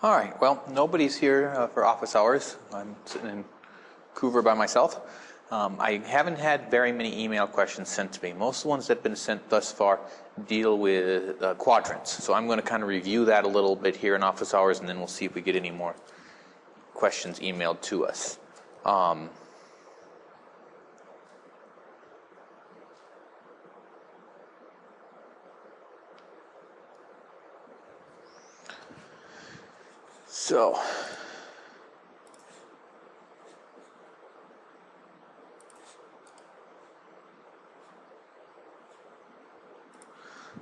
All right, well, nobody's here for office hours. I'm sitting in Vancouver by myself. I haven't had very many email questions sent to me. Most of the ones that have been sent thus far deal with quadrants. So I'm going to kind of review that a little bit here in office hours, and then we'll see if we get any more questions emailed to us.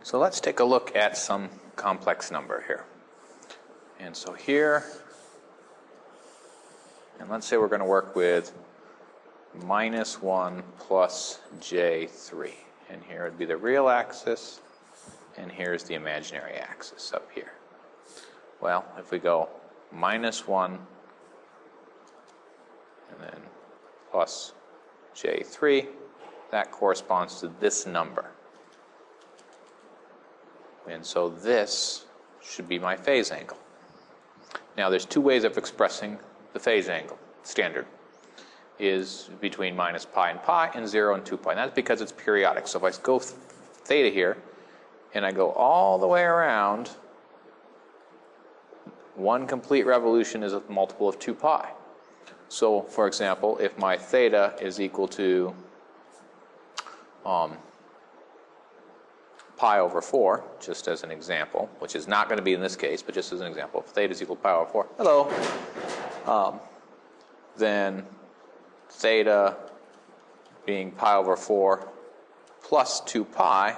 So let's take a look at some complex number here. And so here, and let's say we're going to work with minus 1 plus j3. And here would be the real axis, and here's the imaginary axis up here. Well, if we go minus 1 and then plus j3, that corresponds to this number. And so this should be my phase angle. Now there's two ways of expressing the phase angle. Standard is between minus pi and pi and 0 and 2 pi. And that's because it's periodic. So if I go theta here and I go all the way around, one complete revolution is a multiple of 2 pi. So for example, if my theta is equal to pi over 4, just as an example, which is not going to be in this case, but just as an example, if theta is equal to pi over 4, hello, then theta being pi over 4 plus 2 pi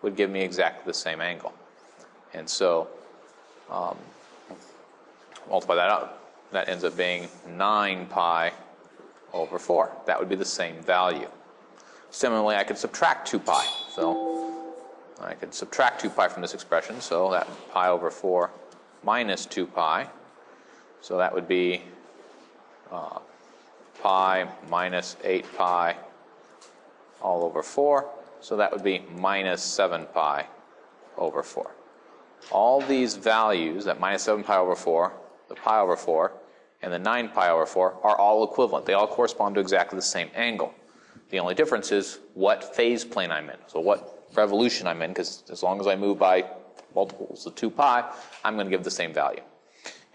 would give me exactly the same angle. And so multiply that up, that ends up being 9 pi over 4. That would be the same value. Similarly, I could subtract 2 pi. So I could subtract 2 pi from this expression, so that pi over 4 minus 2 pi. So that would be pi minus 8 pi all over 4. So that would be minus 7 pi over 4. All these values, that minus 7 pi over 4, the pi over 4, and the 9 pi over 4, are all equivalent. They all correspond to exactly the same angle. The only difference is what phase plane I'm in. So what revolution I'm in, because as long as I move by multiples of 2 pi, I'm going to give the same value.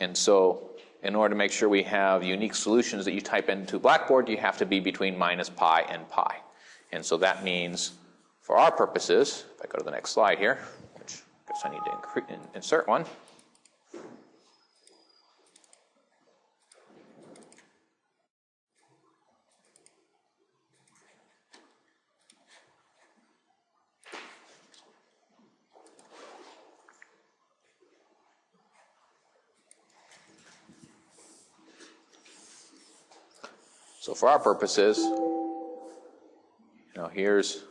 And so in order to make sure we have unique solutions that you type into Blackboard, you have to be between minus pi and pi. And so that means, for our purposes, if I go to the next slide here, which I guess I need to insert one. So for our purposes, here's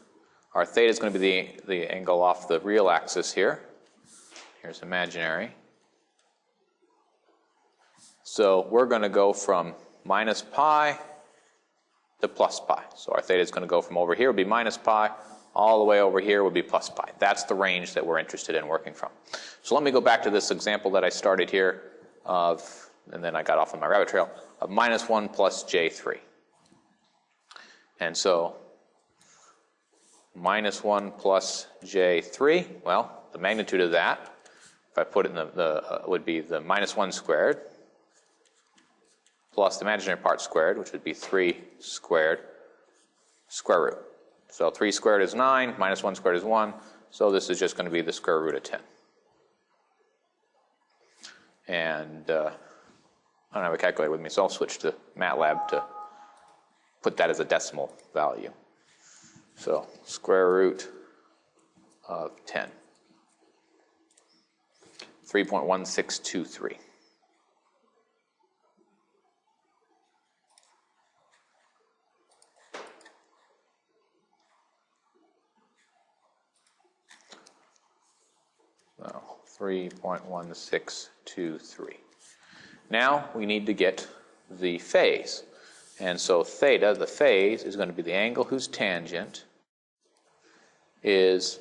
our theta is going to be the angle off the real axis here. Here's imaginary. So we're going to go from minus pi to plus pi. So our theta is going to go from over here would be minus pi, all the way over here would be plus pi. That's the range that we're interested in working from. So let me go back to this example that I started here of, and then I got off on my rabbit trail, of minus 1 plus j3. And so minus 1 plus j3, well, the magnitude of that, if I put it in would be the minus 1 squared plus the imaginary part squared, which would be 3 squared square root. So 3 squared is 9, minus 1 squared is 1, so this is just going to be the square root of 10. And I don't have a calculator with me, so I'll switch to MATLAB to put that as a decimal value. So square root of 10. 3.1623. So 3.1623. Now we need to get the phase. And so theta, the phase, is going to be the angle whose tangent is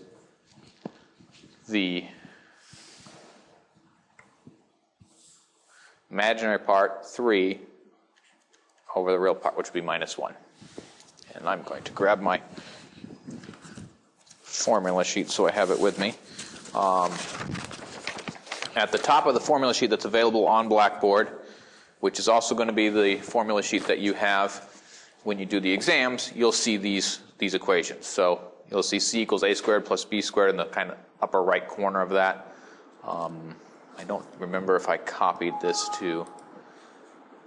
the imaginary part 3 over the real part, which would be minus 1. And I'm going to grab my formula sheet so I have it with me. At the top of the formula sheet that's available on Blackboard, which is also going to be the formula sheet that you have when you do the exams, you'll see these equations. So you'll see c equals a squared plus b squared in the kind of upper right corner of that. I don't remember if I copied this to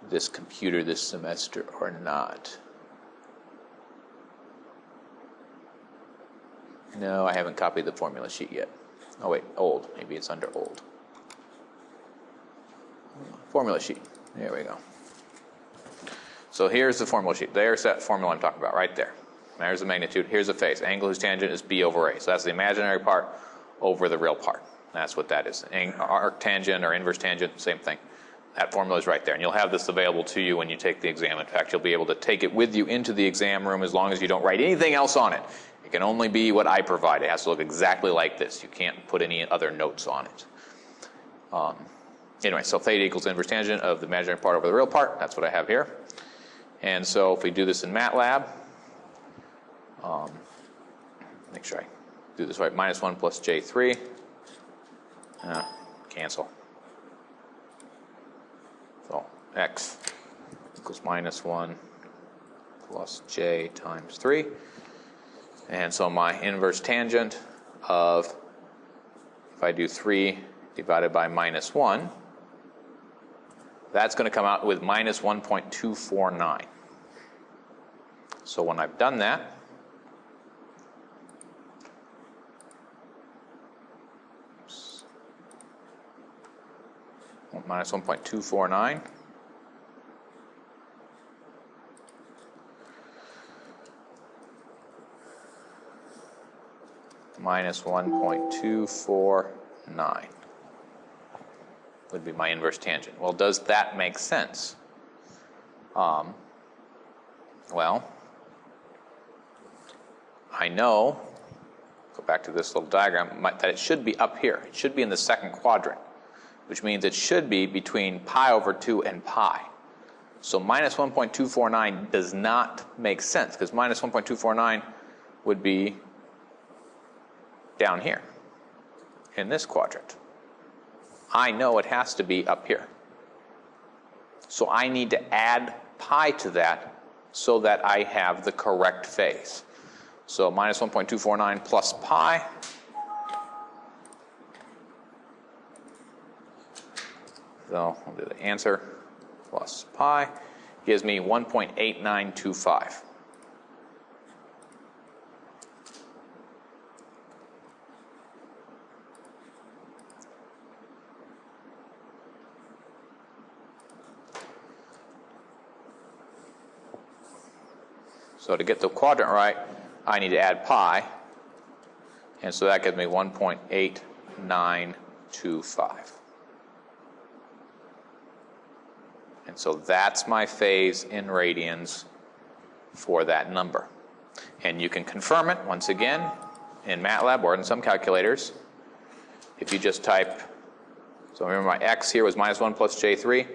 this computer this semester or not. No, I haven't copied the formula sheet yet. Oh wait, old. Maybe it's under old. Formula sheet. There we go. So here's the formula sheet. There's that formula I'm talking about right there. There's the magnitude. Here's the phase. Angle whose tangent is b over a. So that's the imaginary part over the real part. That's what that is. Arc tangent or inverse tangent, same thing. That formula is right there. And you'll have this available to you when you take the exam. In fact, you'll be able to take it with you into the exam room as long as you don't write anything else on it. It can only be what I provide. It has to look exactly like this. You can't put any other notes on it. Anyway, so theta equals inverse tangent of the imaginary part over the real part. That's what I have here. And so if we do this in MATLAB, make sure I do this right, minus 1 plus j3. Cancel. So x equals minus 1 plus j times 3. And so my inverse tangent of, if I do 3 divided by minus 1, that's going to come out with minus 1.249. So when I've done that, minus 1.249 minus 1.249 would be my inverse tangent. Well, does that make sense? Well, I know, go back to this little diagram, that it should be up here. It should be in the second quadrant, which means it should be between pi over 2 and pi. So minus 1.249 does not make sense, because minus 1.249 would be down here in this quadrant. I know it has to be up here. So I need to add pi to that so that I have the correct phase. So minus 1.249 plus pi So I'll do the answer plus pi gives me 1.8925. So to get the quadrant right, I need to add pi, and so that gives me 1.8925. And so that's my phase in radians for that number. And you can confirm it, once again, in MATLAB or in some calculators. If you just type, so remember my x here was minus 1 plus j3.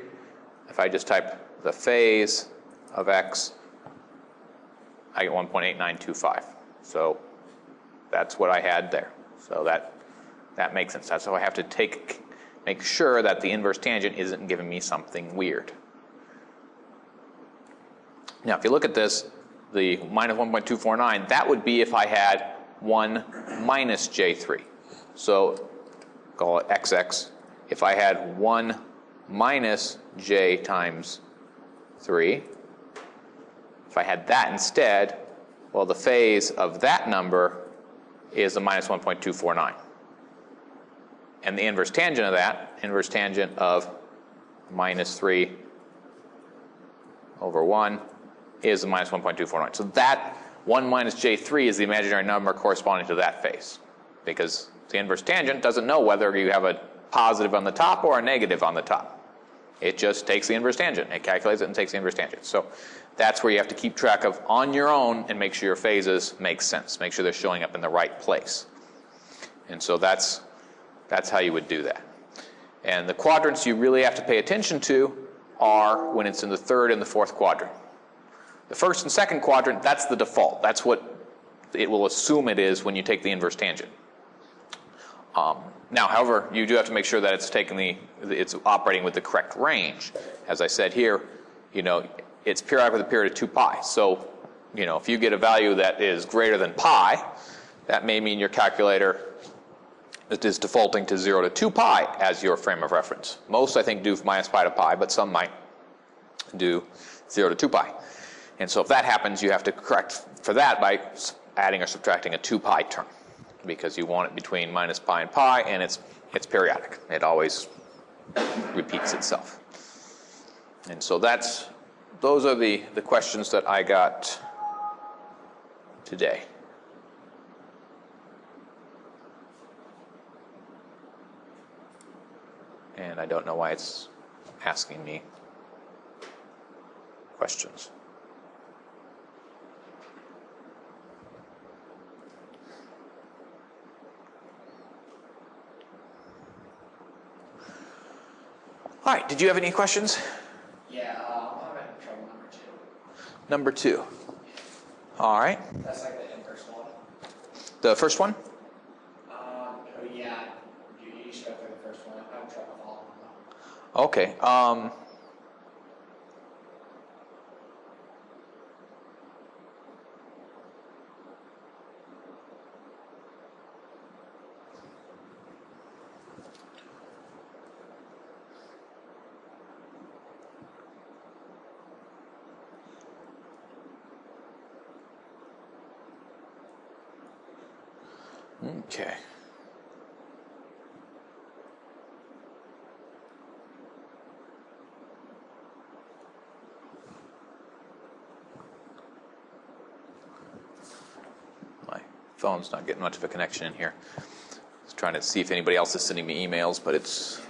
If I just type the phase of x, I get 1.8925. So that's what I had there. So that makes sense. That's how I have to make sure that the inverse tangent isn't giving me something weird. Now, if you look at this, the minus 1.249, that would be if I had 1 minus j3. So call it xx. If I had 1 minus j times 3, if I had that instead, well, the phase of that number is a minus 1.249. And the inverse tangent of that, inverse tangent of minus 3 over 1, is a minus 1.249. So that 1 minus j3 is the imaginary number corresponding to that phase, because the inverse tangent doesn't know whether you have a positive on the top or a negative on the top. It just takes the inverse tangent. It calculates it and takes the inverse tangent. So that's where you have to keep track of on your own and make sure your phases make sense. Make sure they're showing up in the right place. And so that's how you would do that. And the quadrants you really have to pay attention to are when it's in the third and the fourth quadrant. The first and second quadrant, that's the default. That's what it will assume it is when you take the inverse tangent. Now, however, you do have to make sure that it's operating with the correct range. As I said here, it's periodic with a period of 2 pi. So, if you get a value that is greater than pi, that may mean your calculator is defaulting to 0 to 2 pi as your frame of reference. Most, I think, do minus pi to pi, but some might do 0 to 2 pi. And so if that happens, you have to correct for that by adding or subtracting a 2 pi term, because you want it between minus pi and pi, and it's periodic. It always repeats itself. And so those are the questions that I got today. And I don't know why it's asking me questions. All right, did you have any questions? Yeah, I'm having trouble Number 2. All right. That's like the inverse one. The first one? Oh yeah, you should go through the first one. I'm having trouble following them. Okay. Okay. My phone's not getting much of a connection in here. I was trying to see if anybody else is sending me emails, but it's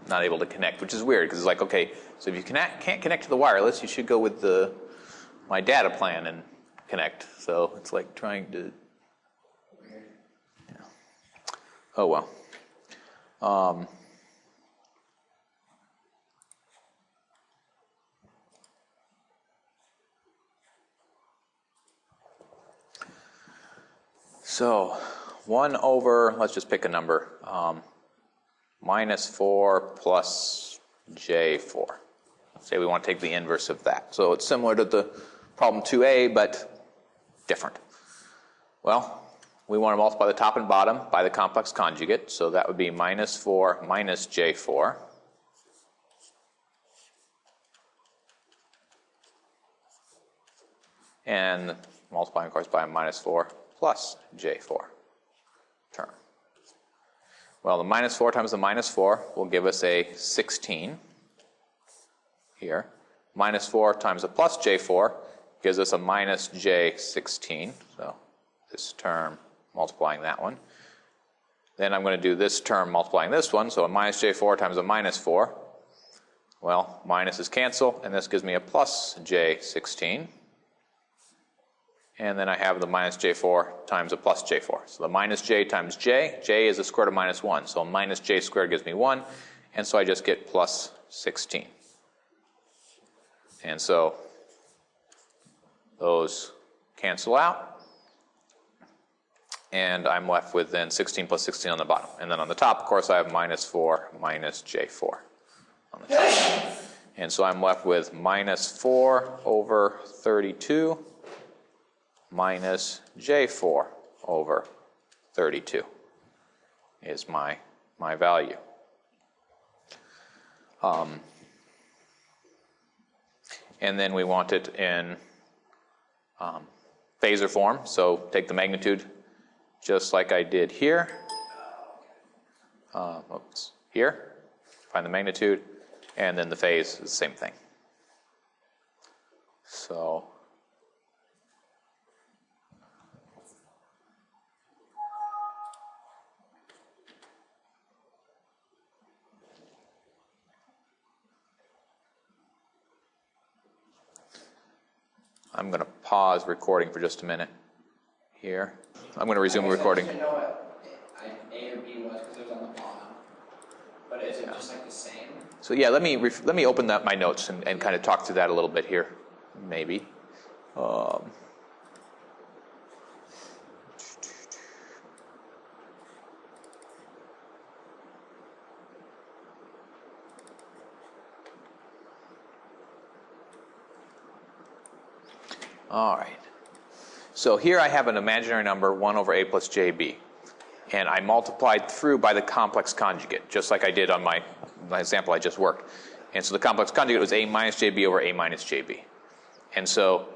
not able to connect, which is weird because it's like, okay, so if you can't connect to the wireless, you should go with my data plan and connect. So it's like trying to, oh well. So 1 over, let's just pick a number, minus 4 plus J4. Say we want to take the inverse of that. So it's similar to the problem 2a, but different. Well, we want to multiply the top and bottom by the complex conjugate, so that would be minus 4 minus J4. And multiplying, of course, by minus 4 plus J4 term. Well, the minus 4 times the minus 4 will give us a 16 here. Minus 4 times the plus J4 gives us a minus J16. So this term multiplying that one. Then I'm going to do this term multiplying this one. So a minus J4 times a minus 4. Well, minuses cancel, and this gives me a plus J16. And then I have the minus J4 times a plus J4. So the minus J times J. J is the square root of minus 1. So minus J squared gives me 1. And so I just get plus 16. And so those cancel out. And I'm left with then 16 plus 16 on the bottom. And then on the top, of course, I have minus 4 minus J4 on the top. And so I'm left with minus 4 over 32 minus J4 over 32 is my value. And then we want it in phasor form. So take the magnitude just like I did here. Here, find the magnitude, and then the phase is the same thing. So I'm going to pause recording for just a minute here. I'm going to resume recording. You know what? So yeah, let me open up my notes and kind of talk through that a little bit here, maybe. All right. So here I have an imaginary number, 1 over a plus jb. And I multiplied through by the complex conjugate, just like I did on my example I just worked. And so the complex conjugate was a minus jb over a minus jb. And so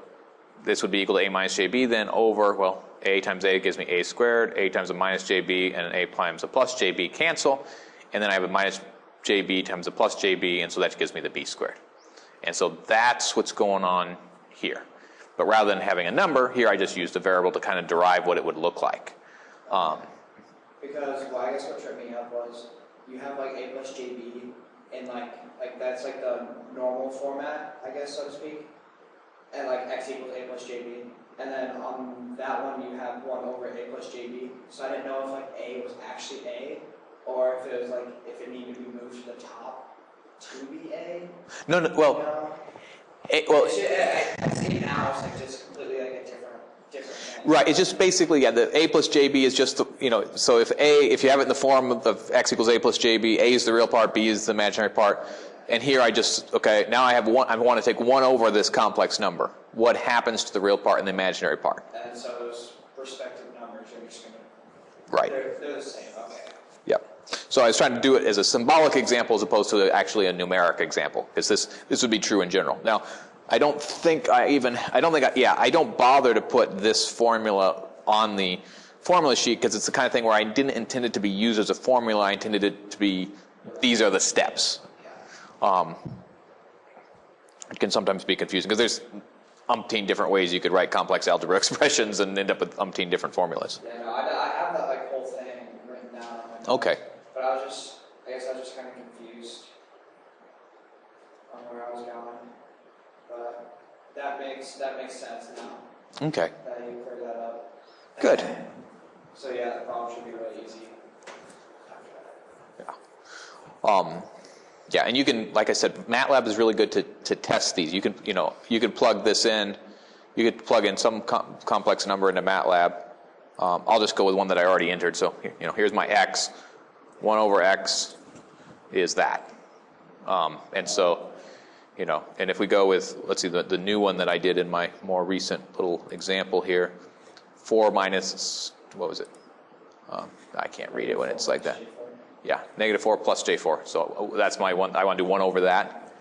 this would be equal to a minus jb then over, well, a times a gives me a squared, a times a minus jb, and an a times a plus jb cancel. And then I have a minus jb times a plus jb, and so that gives me the b squared. And so that's what's going on here. But rather than having a number, here I just used a variable to kind of derive what it would look like. Because, well, I guess what tripped me up was you have like a plus jb, and like that's like the normal format, I guess, so to speak, and like x equals a plus jb, and then on that one you have 1 over a plus jb. So I didn't know if like a was actually a, or if it was like if it needed to be moved to the top to be a. No, well. You know? Well, I see now it's like just completely like a different thing. Right, it's just basically, yeah, the a plus jb is just, so if you have it in the form of x equals a plus jb, a is the real part, b is the imaginary part. And here I just, now I want to take 1 over this complex number. What happens to the real part and the imaginary part? And so those respective numbers are just going to... Right. They're the same, okay. Yep. So I was trying to do it as a symbolic example as opposed to actually a numeric example, because this would be true in general. Now, I don't bother to put this formula on the formula sheet because it's the kind of thing where I didn't intend it to be used as a formula. I intended it to be, these are the steps. It can sometimes be confusing because there's umpteen different ways you could write complex algebra expressions and end up with umpteen different formulas. Yeah, no, I have that like whole thing written down on my notes. Okay. But I guess I was just kind of confused on where I was going. But that makes sense now. Okay. That you cleared that up. Good. So yeah, the problem should be really easy. Yeah. Yeah, and you can, like I said, MATLAB is really good to test these. You can plug this in. You could plug in some complex number into MATLAB. I'll just go with one that I already entered. So here's my x. 1 over x is that. And so, and if we go with, let's see, the new one that I did in my more recent little example here, 4 minus, what was it? I can't read it when it's like that. Yeah, -4 plus j4. So that's my one. I want to do 1 over that.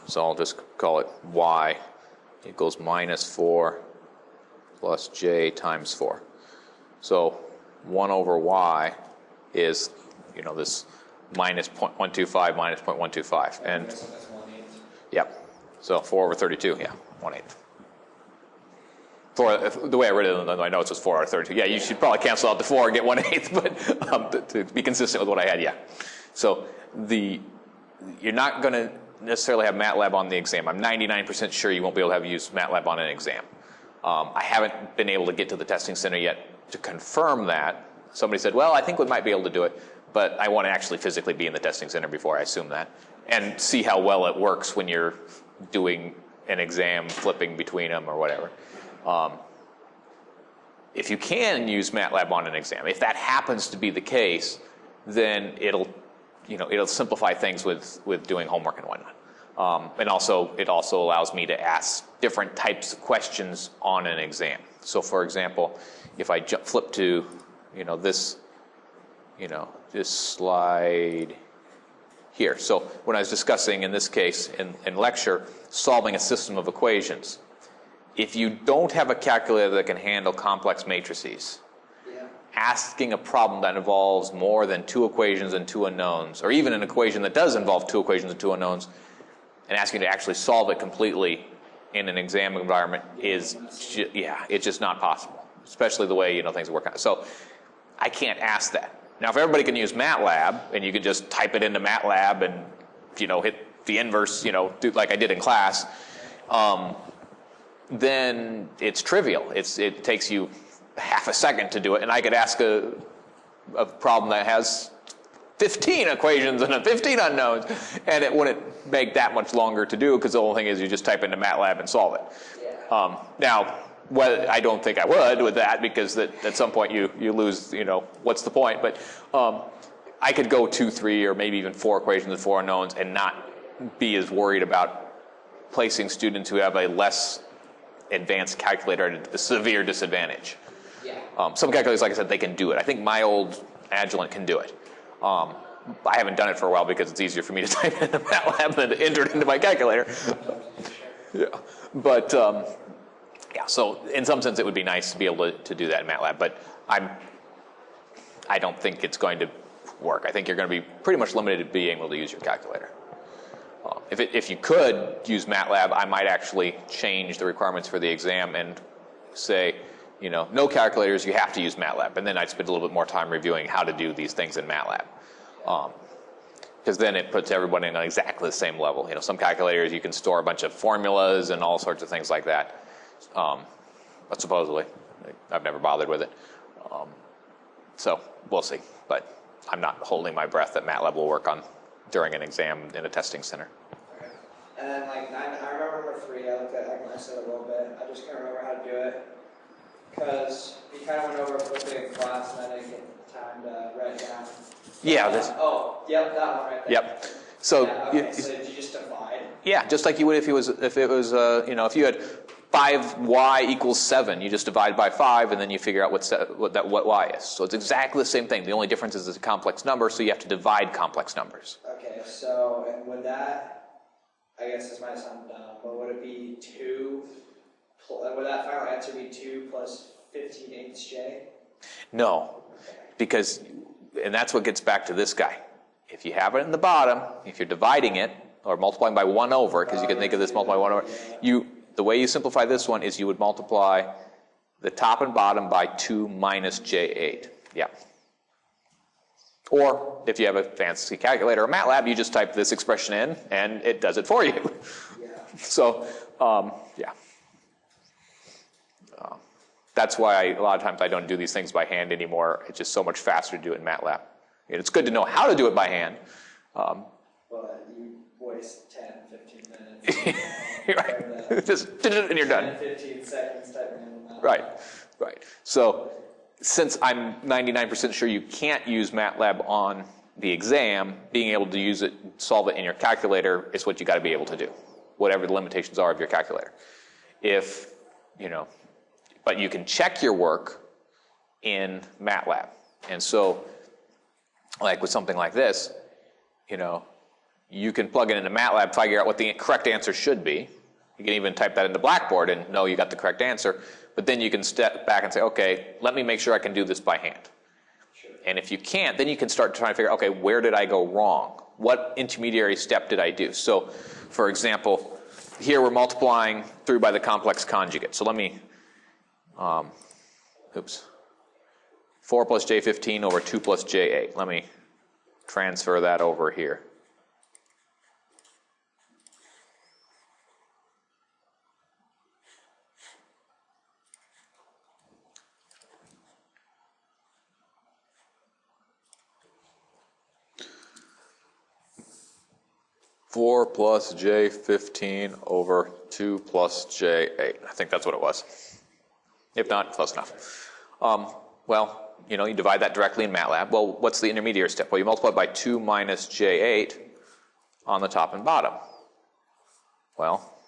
So I'll just call it y equals -4 plus j times 4. So 1 over y is, this minus 0.125 minus 0.125. And, yep. So 4 over 32, yeah, 1/8. The way I read it in my notes was 4 out of 32. Yeah, you should probably cancel out the 4 and get 1/8, but to be consistent with what I had, yeah. So you're not going to necessarily have MATLAB on the exam. I'm 99% sure you won't be able to have used MATLAB on an exam. I haven't been able to get to the testing center yet to confirm that. Somebody said, well, I think we might be able to do it, but I want to actually physically be in the testing center before I assume that and see how well it works when you're doing an exam, flipping between them or whatever. If you can use MATLAB on an exam, if that happens to be the case, then it'll simplify things with doing homework and whatnot. And it also allows me to ask different types of questions on an exam. So, for example, if I flip to, this slide here. So when I was discussing, in this case, in lecture, solving a system of equations, if you don't have a calculator that can handle complex matrices, asking a problem that involves more than 2 equations and 2 unknowns, or even an equation that does involve 2 equations and 2 unknowns, and asking to actually solve it completely in an exam environment it's just not possible, especially the way things work out. So I can't ask that. Now, if everybody can use MATLAB and you could just type it into MATLAB and hit the inverse, do like I did in class, then it's trivial. It takes you half a second to do it, and I could ask a problem that has 15 equations and 15 unknowns, and it wouldn't make that much longer to do because the whole thing is you just type into MATLAB and solve it. Yeah. Now, I don't think I would with that because at some point you lose, what's the point? But I could go 2, 3, or maybe even 4 equations with 4 unknowns and not be as worried about placing students who have a less advanced calculator at a severe disadvantage. Yeah. Some calculators, like I said, they can do it. I think my old Agilent can do it. I haven't done it for a while because it's easier for me to type into MATLAB than to enter it into my calculator. Yeah. But, yeah, so in some sense it would be nice to be able to do that in MATLAB, but I don't think it's going to work. I think you're going to be pretty much limited to being able to use your calculator. If you could use MATLAB, I might actually change the requirements for the exam and say, no calculators, you have to use MATLAB. And then I'd spend a little bit more time reviewing how to do these things in MATLAB. Because then it puts everybody on exactly the same level. Some calculators you can store a bunch of formulas and all sorts of things like that. But supposedly, I've never bothered with it. So we'll see. But I'm not holding my breath that MATLAB will work on during an exam in a testing center. Okay. And then I remember number 3, I looked at it, I said a little bit. I just can't remember how to do it. Because he kind of went over it quickly in class and I didn't get time to write it down. Yeah. Yep, that one right there. Yep. So, okay, so did you just divide? Yeah, just like you would if it was, if you had 5y equals 7, you just divide by 5 and then you figure out what y is. So it's exactly the same thing. The only difference is it's a complex number, so you have to divide complex numbers. Okay, so, and would that, I guess this might sound dumb, but would it be 2, would that final answer be 2 plus 15/8j? No, because, and that's what gets back to this guy. If you have it in the bottom, if you're dividing it, or multiplying by 1 over, because you can think of this multiply 1 over, the way you simplify this one is you would multiply the top and bottom by 2 minus j8. Yeah. Or if you have a fancy calculator or MATLAB, you just type this expression in and it does it for you. Yeah. So, yeah. That's why a lot of times I don't do these things by hand anymore. It's just so much faster to do it in MATLAB. And it's good to know how to do it by hand. But you waste 10, 15 minutes. Right. Just did it and you're done. 10, 15 seconds typing in MATLAB. Right. So since I'm 99% sure you can't use MATLAB on the exam, being able to use it, solve it in your calculator is what you got to be able to do, whatever the limitations are of your calculator. But you can check your work in MATLAB. And so, like with something like this, you can plug it into MATLAB, figure out what the correct answer should be. You can even type that into Blackboard and know you got the correct answer. But then you can step back and say, okay, let me make sure I can do this by hand. Sure. And if you can't, then you can start trying to figure out, okay, where did I go wrong? What intermediary step did I do? So, for example, here we're multiplying through by the complex conjugate. So let me, 4 plus j15 over 2 plus j8. Let me transfer that over here. Four plus j15 over 2 plus j8. I think that's what it was. If not, close enough. Well, you divide that directly in MATLAB. Well, what's the intermediary step? Well, you multiply by 2 minus j8 on the top and bottom. Well,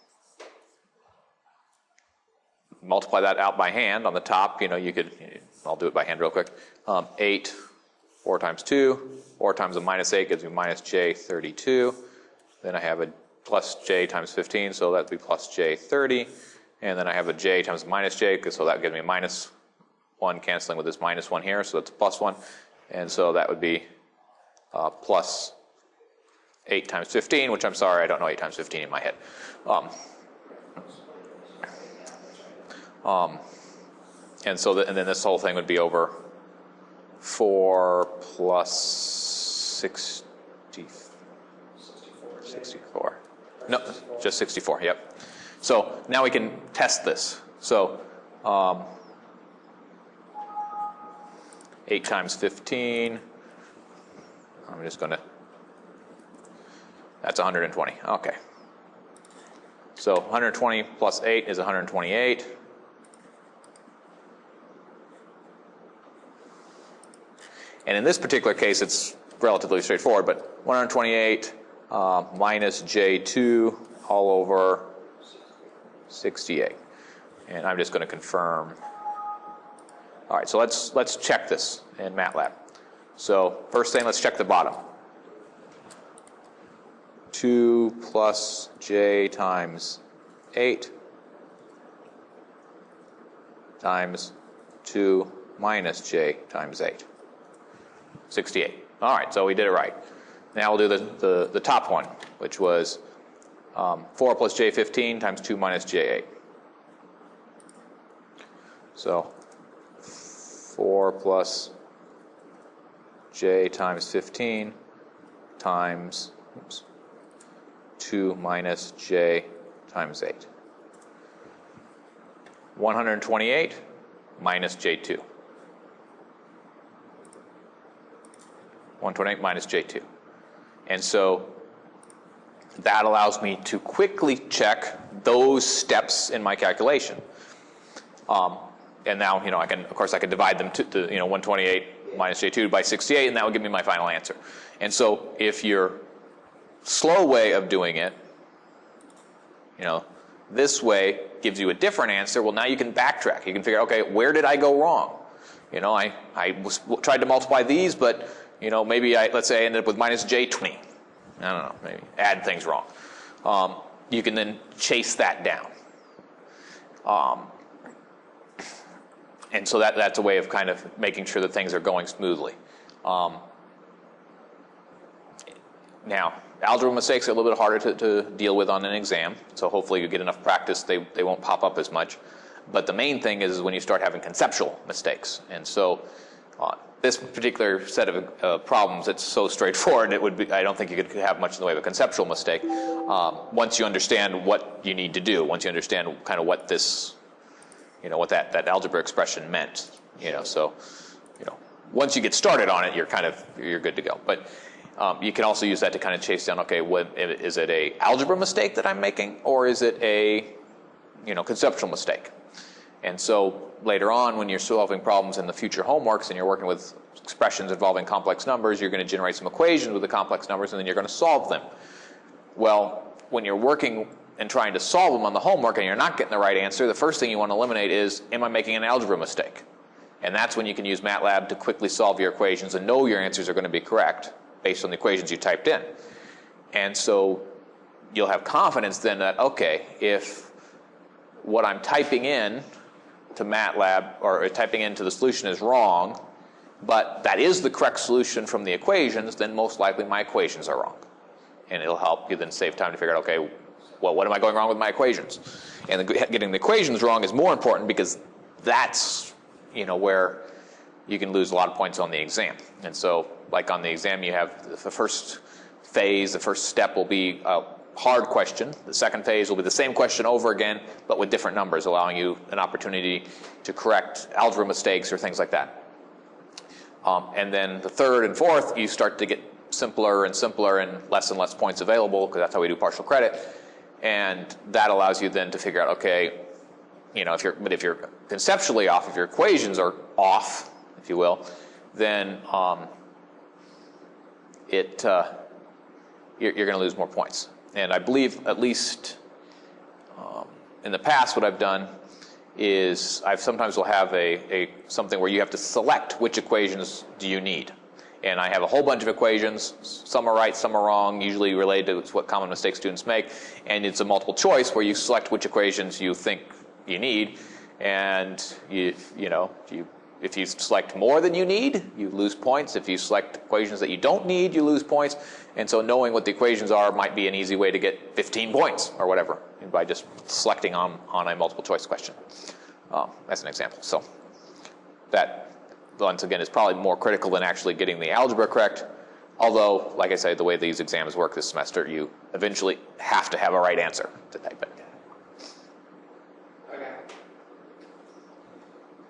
multiply that out by hand on the top. You could, I'll do it by hand real quick. 8, 4 times 2, 4 times a minus 8 gives me minus j32. Then I have a plus j times 15, so that would be plus j30. And then I have a j times minus j, so that gives me minus 1 canceling with this minus 1 here, so that's plus 1. And so that would be plus 8 times 15, which I'm sorry, I don't know 8 times 15 in my head. And so, and then this whole thing would be over 4 plus 64. No, just 64, yep. So now we can test this. So 8 times 15 I'm just going to, that's 120. Okay. So 120 plus 8 is 128. And in this particular case, it's relatively straightforward, but 128 minus J2 all over 68. And I'm just going to confirm. All right, so let's check this in MATLAB. So first thing, let's check the bottom. 2 plus J times 8 times 2 minus J times 8. 68. All right, so we did it right. Now we'll do the top one, which was 4 plus J15 times 2 minus J8. So 4 plus J times 15 times 2 minus J times 8. 128 minus J2. 128 minus J2. And so that allows me to quickly check those steps in my calculation. And now, I can, of course, I could divide them to 128 minus J2 by 68, and that would give me my final answer. And so if your slow way of doing it, this way gives you a different answer, well, now you can backtrack. You can figure out, okay, where did I go wrong? I tried to multiply these, but maybe let's say I ended up with minus J20. I don't know, maybe add things wrong. You can then chase that down. And so that's a way of kind of making sure that things are going smoothly. Now, algebra mistakes are a little bit harder to deal with on an exam, so hopefully you get enough practice, they won't pop up as much. But the main thing is when you start having conceptual mistakes. And so this particular set of problems, it's so straightforward, I don't think you could have much in the way of a conceptual mistake. Once you understand what you need to do, once you understand kind of what this, what that algebra expression meant, so, once you get started on it, you're good to go. But you can also use that to kind of chase down, okay, is it a algebra mistake that I'm making, or is it a, conceptual mistake? And so later on, when you're solving problems in the future homeworks and you're working with expressions involving complex numbers, you're going to generate some equations with the complex numbers, and then you're going to solve them. Well, when you're working and trying to solve them on the homework and you're not getting the right answer, the first thing you want to eliminate is, am I making an algebra mistake? And that's when you can use MATLAB to quickly solve your equations and know your answers are going to be correct based on the equations you typed in. And so you'll have confidence then that, okay, if what I'm typing in to MATLAB or typing into the solution is wrong, but that is the correct solution from the equations, then most likely my equations are wrong. And it'll help you then save time to figure out, okay, well, what am I going wrong with my equations? And getting the equations wrong is more important because that's, where you can lose a lot of points on the exam. And so, like on the exam, you have the first phase, the first step will be a hard question. The second phase will be the same question over again, but with different numbers, allowing you an opportunity to correct algebra mistakes or things like that. And then the third and fourth, you start to get simpler and simpler and less points available, because that's how we do partial credit. And that allows you then to figure out, okay, if you're conceptually off, if your equations are off, if you will, then you're going to lose more points. And I believe, at least in the past, what I've done is I sometimes will have something where you have to select which equations do you need. And I have a whole bunch of equations. Some are right, some are wrong, usually related to what common mistakes students make. And it's a multiple choice where you select which equations you think you need. And if you select more than you need, you lose points. If you select equations that you don't need, you lose points. And so knowing what the equations are might be an easy way to get 15 points or whatever by just selecting on a multiple choice question. As an example. So that, once again, is probably more critical than actually getting the algebra correct. Although, like I say, the way these exams work this semester, you eventually have to have a right answer to type it. Okay.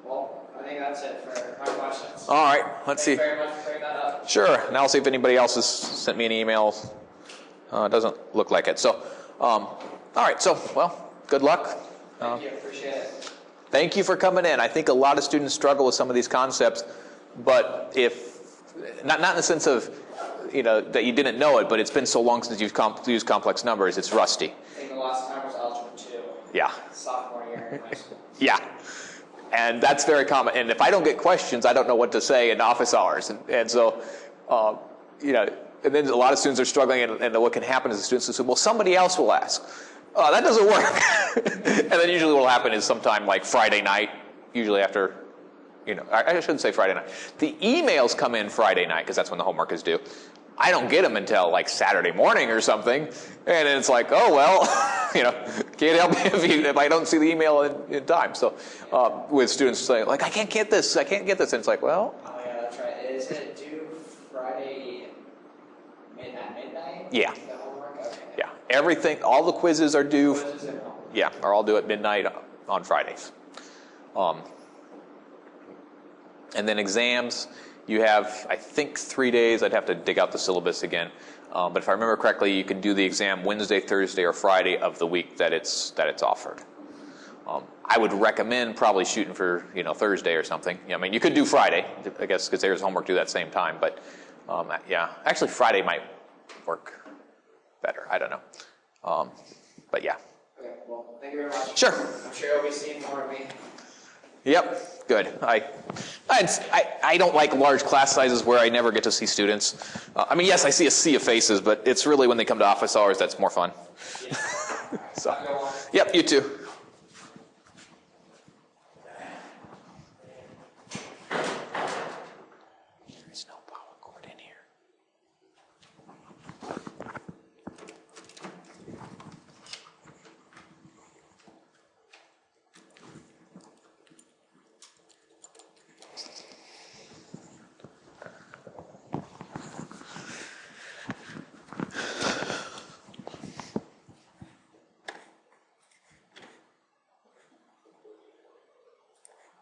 Well, I think that's it for my questions. All right, let's see. Thank you very much for bringing that up. Sure, and I'll see if anybody else has sent me an email. It doesn't look like it. So, all right, so, well, good luck. Thank you, appreciate it. Thank you for coming in. I think a lot of students struggle with some of these concepts, but not in the sense of, that you didn't know it, but it's been so long since you've used complex numbers, it's rusty. I think the last time was algebra 2. Yeah. Sophomore year in high school. Yeah. And that's very common. And if I don't get questions, I don't know what to say in office hours. And so, and then a lot of students are struggling, and what can happen is the students will say, well, somebody else will ask. Oh, that doesn't work. And then usually what will happen is sometime like Friday night, usually after, I shouldn't say Friday night. The emails come in Friday night, because that's when the homework is due. I don't get them until like Saturday morning or something. And it's like, oh, well, can't help you if I don't see the email in time. So with students saying, like, I can't get this. And it's like, well. Oh, yeah, that's right. Is it due Friday midnight? Yeah. The homework? Okay. Yeah. Everything, all the quizzes are due. Quizzes and homework. Yeah, are all due at midnight on Fridays. And then exams, you have, I think, 3 days. I'd have to dig out the syllabus again. But if I remember correctly, you can do the exam Wednesday, Thursday, or Friday of the week that it's offered. I would recommend probably shooting for Thursday or something. You could do Friday, I guess, because there's homework due that same time. But yeah, actually Friday might work better. I don't know. But yeah. Okay, well, thank you very much. Sure. I'm sure you'll be seeing more of me. Yep, good. I don't like large class sizes where I never get to see students. Yes, I see a sea of faces, but it's really when they come to office hours that's more fun. Yeah. So, yep, you too.